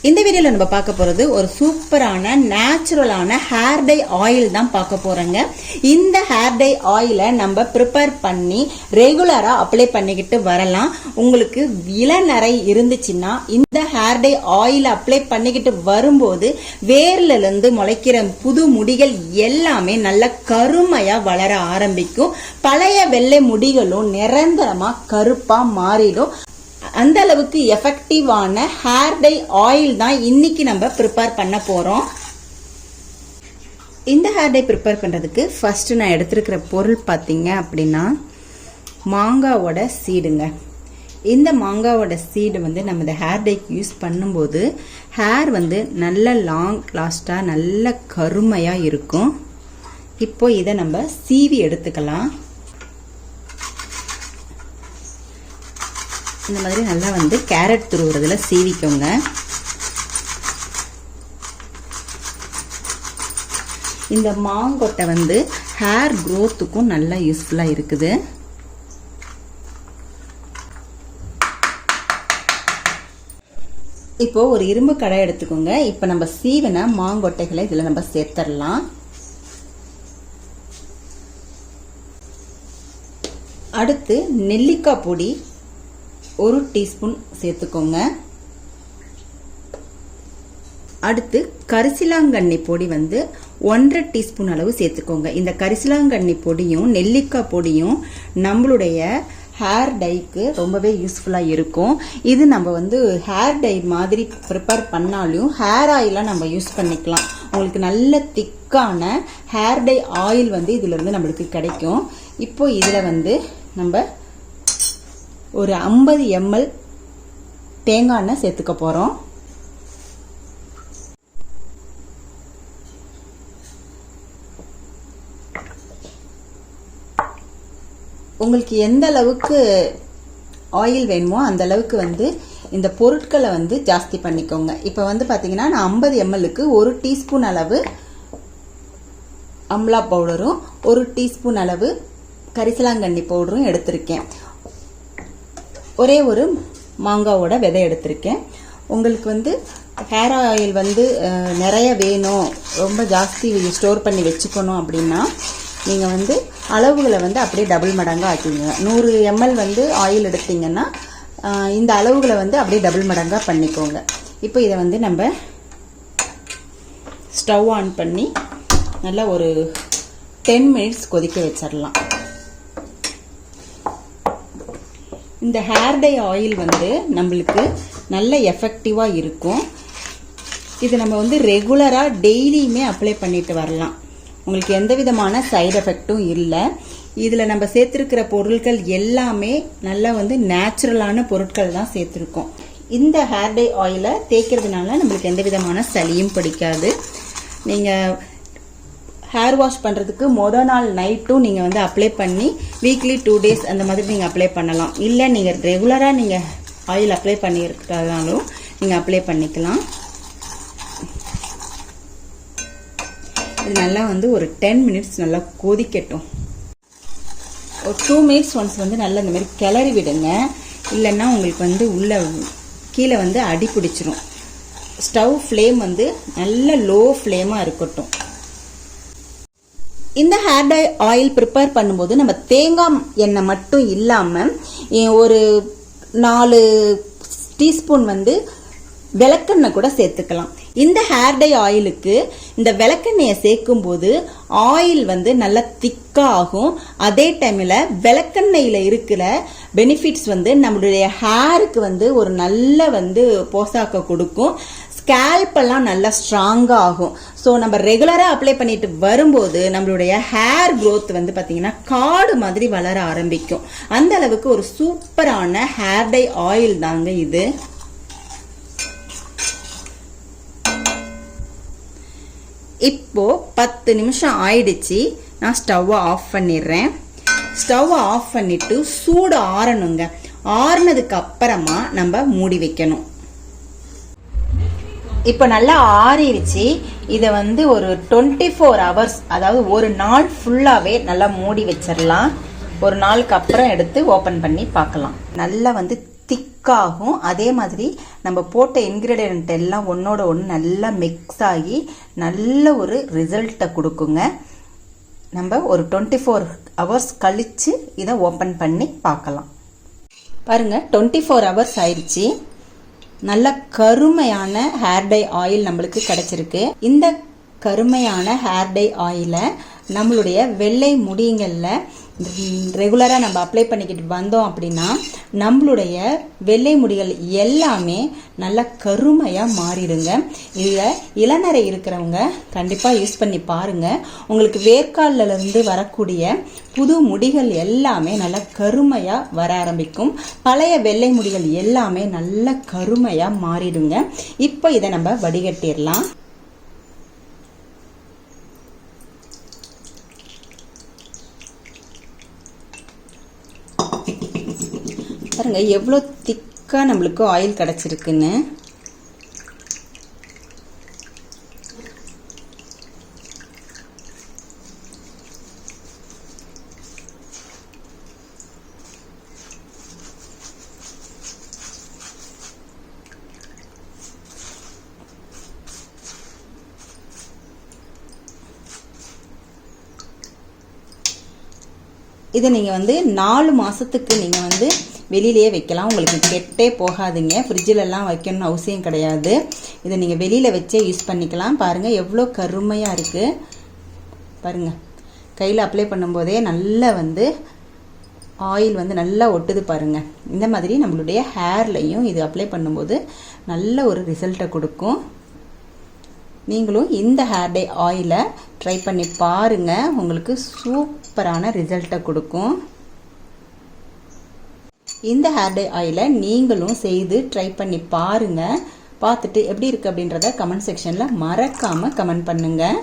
இந்த வீடியோல நம்ம பார்க்க போறது ஒரு சூப்பரான நேச்சுரலான ஹேர் டை ஆயில் தான் பார்க்க போறோங்க. இந்த ஹேர் டை ஆயிலை நம்ம ப்ரிப்பேர் பண்ணி ரெகுலரா அப்ளை பண்ணிக்கிட்டு வரலாம். உங்களுக்கு இளநரை இருந்துச்சுன்னா இந்த ஹேர் டை ஆயில் அப்ளை பண்ணிக்கிட்டு வரும்போது வேர்ல இருந்து முளைக்கிற புது முடிகள் எல்லாமே நல்ல கருமையா வளர ஆரம்பிக்கும். பழைய வெள்ளை முடிகளும் நிரந்தரமா கருப்பா மாறிடும். அந்த அளவுக்கு எஃபெக்டிவான ஹேர் டை ஆயில் தான் இன்னைக்கு நம்ம ப்ரிப்பேர் பண்ண போறோம். இந்த ஹேர் டை ப்ரிப்பேர் பண்றதுக்கு ஃபர்ஸ்ட் நான் எடுத்திருக்கிற பொருள் பார்த்தீங்க அப்படின்னா மாங்காவோட சீடுங்க. இந்த மாங்காவோட சீடு நம்ம இந்த ஹேர் டைக்கு யூஸ் பண்ணும்போது ஹேர் நல்ல லாங் லாஸ்டா நல்ல கருமையா இருக்கும். இப்போ இதை நம்ம சீவி எடுத்துக்கலாம். இந்த மாதிரி நல்லா கேரட் துருவுறதுல சீவிக்கோங்க. இந்த மாங்கொட்டை ஹேர் க்ரோத்துக்கும் நல்லா யூஸ்ஃபுல்லா இருக்குது. இப்போ ஒரு இரும்பு கடாய் எடுத்துக்கோங்க. இப்போ நம்ம சீவின மாங்கொட்டைகளை இதுல நம்ம சேர்த்துடலாம். அடுத்து நெல்லிக்காய் பொடி 1 டீஸ்பூன் சேர்த்துக்கோங்க. அடுத்து கரிசலாங்கண்ணி பொடி 1.5 டீஸ்பூன் அளவு சேர்த்துக்கோங்க. இந்த கரிசலாங்கண்ணி பொடியும் நெல்லிக்காய் பொடியும் நம்மளுடைய ஹேர் டைக்கு ரொம்பவே யூஸ்ஃபுல்லா இருக்கும். இது நம்ம ஹேர் டை மாதிரி ப்ரிப்பேர் பண்ணாலும் ஹேர் ஆயிலா நம்ம யூஸ் பண்ணிக்கலாம். உங்களுக்கு நல்ல திக்கான ஹேர் டை ஆயில் இதுல இருந்து நம்மளுக்கு கிடைக்கும். இப்போ இதுல நம்ம ஒரு 50 ml தேங்காய் எண்ணெய் சேர்த்துக்க போறோம். உங்களுக்கு எந்த அளவுக்கு ஆயில் வேணுமோ அந்த அளவுக்கு இந்த பொருட்களை ஜாஸ்தி பண்ணிக்கோங்க. இப்போ பாத்தீங்கன்னா நான் 50 mlக்கு 1 டீஸ்பூன் அளவு அம்லா பவுடரும் 1 டீஸ்பூன் அளவு கரிசலாங்கண்ணி பவுடரும் எடுத்திருக்கேன். ஒரே ஒரு மாங்காவோட விதை எடுத்திருக்கேன். உங்களுக்கு ஹேர் ஆயில் நிறைய வேணும், ரொம்ப ஜாஸ்தி ஸ்டோர் பண்ணி வச்சுக்கணும் அப்படின்னா நீங்க அளவுகளை அப்படியே டபுள் மடங்கா ஆக்கிங்க. 100 ml ஆயில் எடுத்தீங்கன்னா இந்த அளவுகளை அப்படியே டபுள் மடங்கா பண்ணிக்கோங்க. இப்போ இதை நம்ம ஸ்டவ் ஆன் பண்ணி நல்லா ஒரு 10 மினிட்ஸ் கொதிக்க வச்சிடலாம். இந்த ஹேர் டை ஆயில் நம்மளுக்கு நல்ல எஃபெக்டிவா இருக்கும். இது நம்ம ரெகுலரா டெய்லியுமே அப்ளை பண்ணிட்டு வரலாம். உங்களுக்கு எந்த விதமான சைடு எஃபெக்டும் இல்லை. இதுல நம்ம சேர்த்திருக்கிற பொருட்கள் எல்லாமே நல்லா நேச்சுரலான பொருட்கள் தான் சேர்த்திருக்கோம். இந்த ஹேர் டை ஆயிலை தேய்க்கிறதுனால நம்மளுக்கு எந்த விதமான சளியும் பிடிக்காது. நீங்க ஹேர் வாஷ் பண்றதுக்கு முதல் நாள் நைட்டும் நீங்க அப்ளை பண்ணி வீக்லி 2 days அந்த மாதிரி நீங்க அப்ளை பண்ணலாம். இல்ல நீங்க ரெகுலரா நீங்க ஆயில் அப்ளை பண்ணிருக்கனாலும் நீங்க அப்ளை பண்ணிக்கலாம். இது நல்லா ஒரு 10 மினிட்ஸ் நல்லா கொதிக்கட்டும். ஒரு 2 மினிட்ஸ் ஒன்ஸ் நல்லா இந்த மாதிரி கிளறி விடுங்க. இல்லைன்னா உங்களுக்கு உள்ள கீழே அடி பிடிச்சிரும். ஸ்டவ் ஃப்ளேம் நல்ல லோ ஃப்ளேமா இருக்கட்டும். இந்த ஹேர் டை ஆயில் ப்ரிப்பேர் பண்ணும்போது நம்ம தேங்காய் எண்ணெய் மட்டும் இல்லாம ஒரு 4 டீஸ்பூன் விளக்கெண்ணெய் கூட சேர்த்துக்கலாம். இந்த ஹேர் டை ஆயிலுக்கு இந்த விளக்கெண்ணெயை சேர்க்கும் போது ஆயில் நல்லா திக்கா ஆகும். அதே டைம்ல விளக்கெண்ணெயில இருக்கிற பெனிஃபிட்ஸ் நம்மளுடைய ஹேருக்கு ஒரு நல்ல போசாக்க கொடுக்கும். ஸ்கேல்ப் எல்லாம் நல்லா ஸ்ட்ராங்கா ஆகும். ஸோ நம்ம ரெகுலரா அப்ளை பண்ணிட்டு வரும்போது நம்மளுடைய ஹேர் க்ரோத் பாத்தீங்கன்னா காடு மாதிரி வளர ஆரம்பிக்கும். அந்த அளவுக்கு ஒரு சூப்பரான ஹேர் டை ஆயில் தாங்க இது. இப்போ 10 நிமிஷம் ஆயிடுச்சு. நான் ஸ்டவ்வை ஆஃப் பண்ணிடுறேன். ஸ்டவ்வை ஆஃப் பண்ணிட்டு சூடு ஆறணுங்க. ஆறுனதுக்கு அப்புறமா நம்ம மூடி வைக்கணும். இப்போ நல்லா ஆறிடுச்சு. இதை ஒரு 24 hours அதாவது ஒரு நாள் ஃபுல்லாவே நல்லா மூடி வச்சிடலாம். ஒரு நாளுக்கு அப்புறம் எடுத்து ஓபன் பண்ணி பார்க்கலாம். நல்லா திக் குக் ஆகும். அதே மாதிரி நம்ம போட்ட இன்கிரீடியன்ட் எல்லாம் ஒன்னோட ஒன்று நல்லா மிக்ஸ் ஆகி நல்ல ஒரு ரிசல்ட்டை கொடுக்குங்க. நம்ம ஒரு 24 ஹவர்ஸ் கழிச்சு இதை ஓப்பன் பண்ணி பார்க்கலாம். பாருங்க 24 ஹவர்ஸ் ஆயிடுச்சு. நல்ல கருமையான ஹேர் டை ஆயில் நம்மளுக்கு கிடைச்சிருக்கு. இந்த கருமையான ஹேர் டை ஆயிலை நம்மளுடைய வெள்ளை முடிங்களில் ரெகுலராக நம்ம அப்ளை பண்ணிக்கிட்டு வந்தோம் அப்படின்னா நம்மளுடைய வெள்ளை முடிகள் எல்லாமே நல்லா கருமையாக மாறிடுங்க. இதில் இளநரை இருக்கிறவங்க கண்டிப்பாக யூஸ் பண்ணி பாருங்கள். உங்களுக்கு வேர்க்காலிலிருந்து வரக்கூடிய புது முடிகள் எல்லாமே நல்லா கருமையாக வர ஆரம்பிக்கும். பழைய வெள்ளை முடிகள் எல்லாமே நல்லா கருமையாக மாறிடுங்க. இப்போ இதை நம்ம வடிகட்டிடலாம். பாருங்க எவ்வளோ திக்கா நம்மளுக்கு ஆயில் கிடைச்சிருக்குன்னு. இதை நீங்கள் 4 மாதத்துக்கு நீங்கள் வெளியிலேயே வைக்கலாம். உங்களுக்கு கெட்டே போகாதுங்க. ஃப்ரிட்ஜிலெல்லாம் வைக்கணும்னு அவசியம் கிடையாது. இதை நீங்கள் வெளியில் வச்சே யூஸ் பண்ணிக்கலாம். பாருங்கள் எவ்வளோ கருமையாக இருக்குது. பாருங்கள் கையில் அப்ளை பண்ணும்போதே நல்லா ஆயில் நல்லா ஒட்டுது பாருங்கள். இந்த மாதிரி நம்மளுடைய ஹேர்லையும் இது அப்ளை பண்ணும்போது நல்ல ஒரு ரிசல்ட்டை கொடுக்கும். நீங்களும் இந்த ஹேர் டை ஆயிலை ட்ரை பண்ணி பாருங்கள். உங்களுக்கு சூப்பரான ரிசல்ட்டை கொடுக்கும். இந்த ஹேர் டை ஆயிலை நீங்களும் செய்து ட்ரை பண்ணி பாருங்கள். பார்த்துட்டு எப்படி இருக்குது அப்படின்றத கமெண்ட் செக்ஷனில் மறக்காமல் கமெண்ட் பண்ணுங்கள்.